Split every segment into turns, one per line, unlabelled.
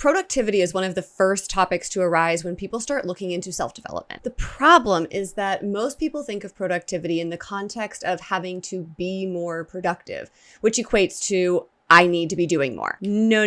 Productivity is one of the first topics to arise when people start looking into self-development. The problem is that most people think of productivity in the context of having to be more productive, which equates to I need to be doing more. No.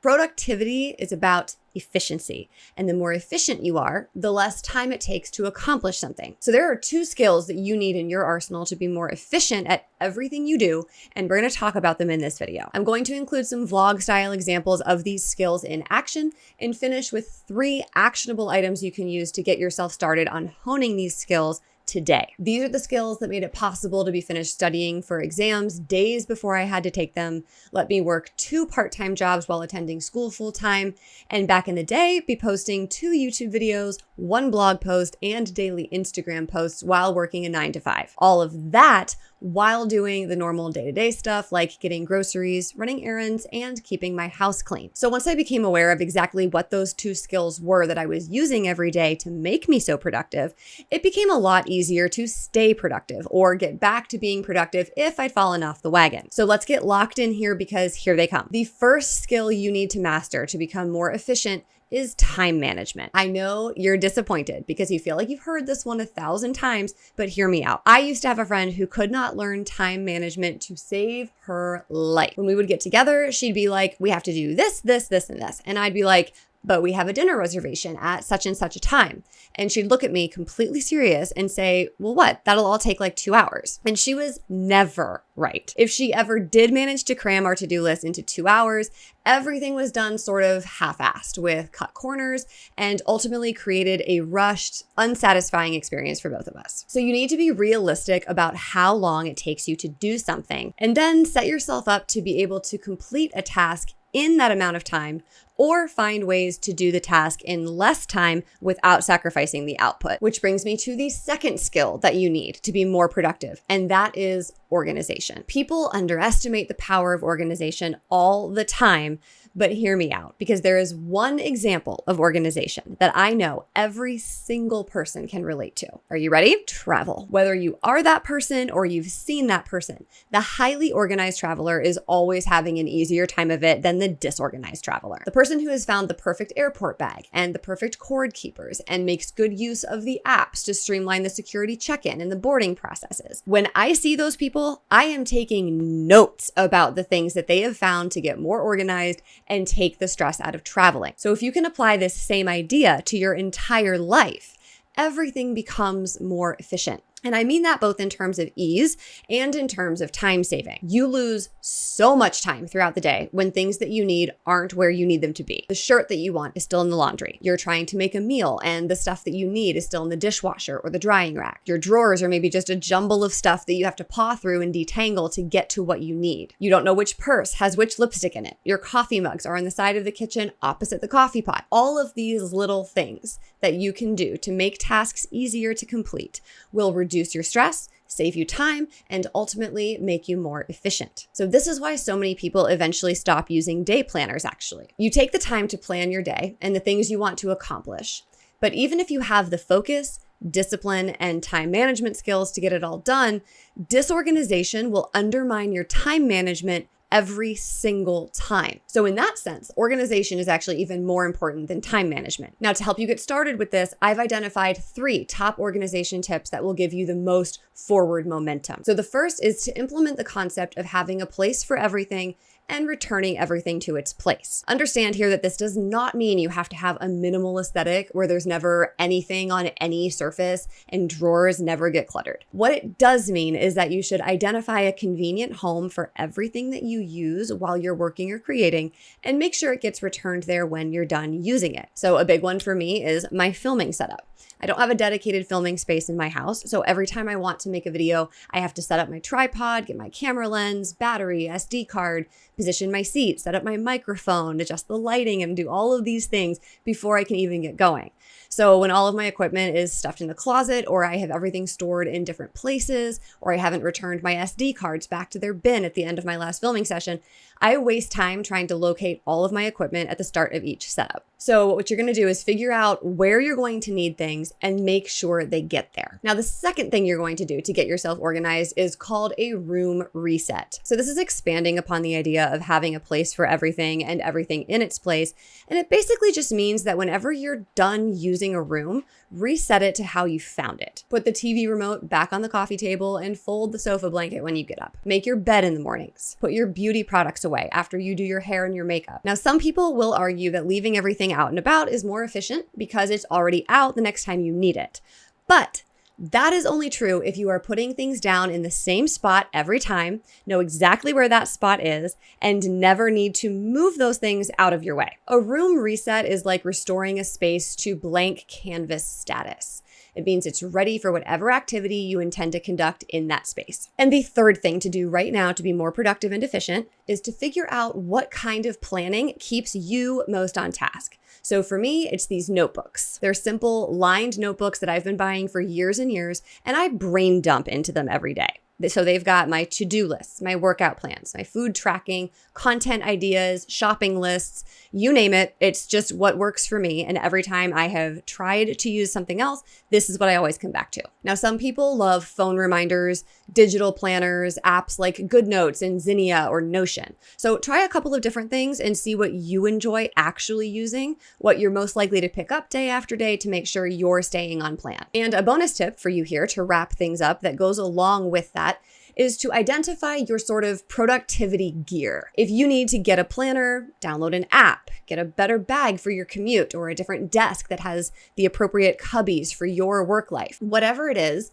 Productivity is about efficiency. And the more efficient you are, the less time it takes to accomplish something. So there are 2 skills that you need in your arsenal to be more efficient at everything you do, and we're going to talk about them in this video. I'm going to include some vlog style examples of these skills in action and finish with 3 actionable items you can use to get yourself started on honing these skills today. These are the skills that made it possible to be finished studying for exams days before I had to take them, let me work 2 part-time jobs while attending school full-time, and back in the day, be posting 2 YouTube videos, 1 blog post, and daily Instagram posts while working a 9-to-5. All of that while doing the normal day-to-day stuff like getting groceries, running errands, and keeping my house clean. So once I became aware of exactly what those 2 skills were that I was using every day to make me so productive, it became a lot easier to stay productive or get back to being productive if I'd fallen off the wagon. So let's get locked in here because here they come. The first skill you need to master to become more efficient is time management. I know you're disappointed because you feel like you've heard this one 1,000 times, but hear me out. I used to have a friend who could not learn time management to save her life. When we would get together, she'd be like, we have to do this, this, this, and this. And I'd be like, but we have a dinner reservation at such and such a time. And she'd look at me completely serious and say, well, what? That'll all take like 2 hours. And she was never right. If she ever did manage to cram our to-do list into 2 hours, everything was done sort of half-assed with cut corners and ultimately created a rushed, unsatisfying experience for both of us. So you need to be realistic about how long it takes you to do something and then set yourself up to be able to complete a task in that amount of time, or find ways to do the task in less time without sacrificing the output. Which brings me to the second skill that you need to be more productive, and that is organization. People underestimate the power of organization all the time, but hear me out, because there is one example of organization that I know every single person can relate to. Are you ready? Travel. Whether you are that person or you've seen that person, the highly organized traveler is always having an easier time of it than the disorganized traveler. The person who has found the perfect airport bag and the perfect cord keepers and makes good use of the apps to streamline the security check-in and the boarding processes. When I see those people, I am taking notes about the things that they have found to get more organized and take the stress out of traveling. So if you can apply this same idea to your entire life, everything becomes more efficient. And I mean that both in terms of ease and in terms of time saving. You lose so much time throughout the day when things that you need aren't where you need them to be. The shirt that you want is still in the laundry. You're trying to make a meal and the stuff that you need is still in the dishwasher or the drying rack. Your drawers are maybe just a jumble of stuff that you have to paw through and detangle to get to what you need. You don't know which purse has which lipstick in it. Your coffee mugs are on the side of the kitchen opposite the coffee pot. All of these little things that you can do to make tasks easier to complete will reduce your stress, save you time, and ultimately make you more efficient. So this is why so many people eventually stop using day planners, actually. You take the time to plan your day and the things you want to accomplish. But even if you have the focus, discipline, and time management skills to get it all done, disorganization will undermine your time management every single time. So in that sense, organization is actually even more important than time management. Now, to help you get started with this, I've identified 3 top organization tips that will give you the most forward momentum. So the first is to implement the concept of having a place for everything and returning everything to its place. Understand here that this does not mean you have to have a minimal aesthetic where there's never anything on any surface and drawers never get cluttered. What it does mean is that you should identify a convenient home for everything that you use while you're working or creating and make sure it gets returned there when you're done using it. So a big one for me is my filming setup. I don't have a dedicated filming space in my house, so every time I want to make a video, I have to set up my tripod, get my camera lens, battery, SD card, position my seat, set up my microphone, adjust the lighting, and do all of these things before I can even get going. So when all of my equipment is stuffed in the closet, or I have everything stored in different places, or I haven't returned my SD cards back to their bin at the end of my last filming session, I waste time trying to locate all of my equipment at the start of each setup. So what you're going to do is figure out where you're going to need things and make sure they get there. Now, the second thing you're going to do to get yourself organized is called a room reset. So this is expanding upon the idea of having a place for everything and everything in its place. And it basically just means that whenever you're done using a room, reset it to how you found it. Put the TV remote back on the coffee table and fold the sofa blanket when you get up. Make your bed in the mornings. Put your beauty products away after you do your hair and your makeup. Now, some people will argue that leaving everything out and about is more efficient because it's already out the next time you need it. But that is only true if you are putting things down in the same spot every time, know exactly where that spot is, and never need to move those things out of your way. A room reset is like restoring a space to blank canvas status. It means it's ready for whatever activity you intend to conduct in that space. And the third thing to do right now to be more productive and efficient is to figure out what kind of planning keeps you most on task. So for me, it's these notebooks. They're simple lined notebooks that I've been buying for years and years, and I brain dump into them every day. So they've got my to-do lists, my workout plans, my food tracking, content ideas, shopping lists, you name it. It's just what works for me. And every time I have tried to use something else, this is what I always come back to. Now, some people love phone reminders, digital planners, apps like GoodNotes and Zinnia or Notion. So try a couple of different things and see what you enjoy actually using, what you're most likely to pick up day after day to make sure you're staying on plan. And a bonus tip for you here to wrap things up that goes along with that is to identify your sort of productivity gear. If you need to get a planner, download an app, get a better bag for your commute, or a different desk that has the appropriate cubbies for your work life, whatever it is,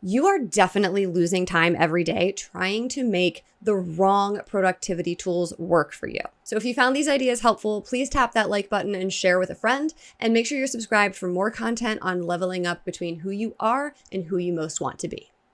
you are definitely losing time every day trying to make the wrong productivity tools work for you. So if you found these ideas helpful, please tap that like button and share with a friend, and make sure you're subscribed for more content on leveling up between who you are and who you most want to be.